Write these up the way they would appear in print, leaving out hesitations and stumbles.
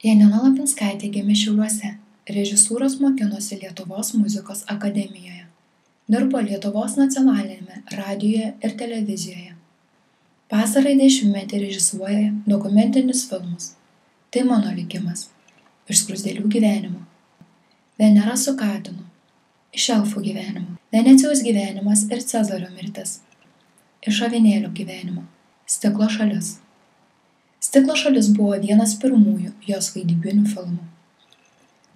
Janina Lapinskaitė gimė Šiauliuose, režisūros mokinosi Lietuvos muzikos akademijoje. Dirbo Lietuvos nacionaliniame radijuje ir televizijoje. Pastarąjį dešimtmetį režisuoja dokumentinius filmus. Tai mano likimas. Iš skruzdėlių gyvenimo. Venera su katinu. Iš elfų gyvenimo. Venecijos gyvenimas ir Cezario mirtis. Iš avinėlio gyvenimo. Stiklo šalis. Stiklo šalis buvo vienas pirmųjų jos vaidybinių filmų.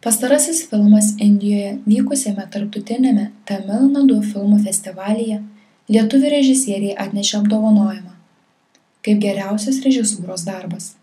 Pastarasis filmas Indijoje vykusiame tarptautiniame Tamil Nadu filmų festivalyje lietuvių režisieriai atnešė apdovanojimą kaip geriausias režisūros darbas.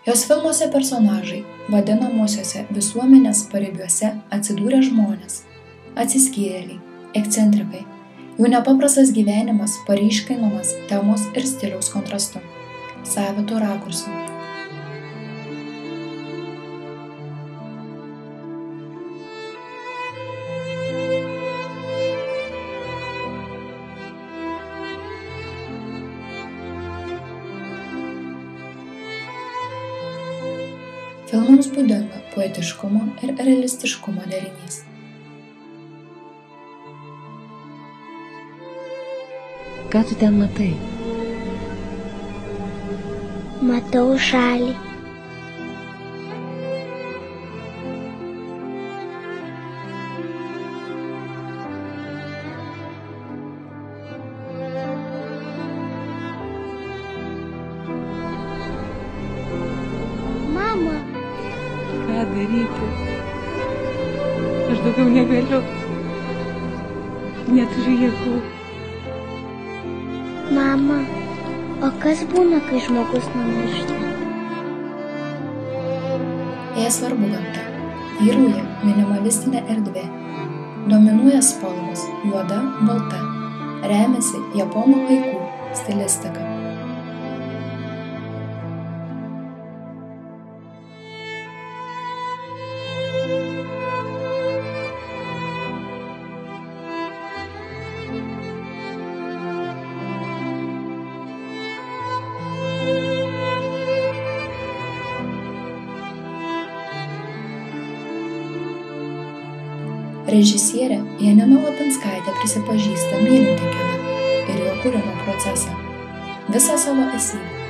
Jos filmuose personažai, vadinamosiuose visuomenės paribiuose atsidūrę žmonės, atsiskyrėliai, ekscentrikai, jų nepaprastas gyvenimas paryškinamas temos ir stiliaus kontrastu, savitu rakursu. Filmams būdinga poetiškumo ir realistiškumo derinys. Ką tu ten matai? Matau šalį. Mama. Ką daryti? Aš daugiau negaliu. Neturiu jėgų. Mama, o kas būna, kai žmogus numiršta? Jai svarbu gamta. Vyrauja minimalistinė erdvė. Dominuoja spalvos juoda, balta. Remiasi japonų laikų stilistika. Režisierė Janina Lapinskaitė prisipažįsta mylinti kiną ir jo kūrimo procesą, visą savo esybę.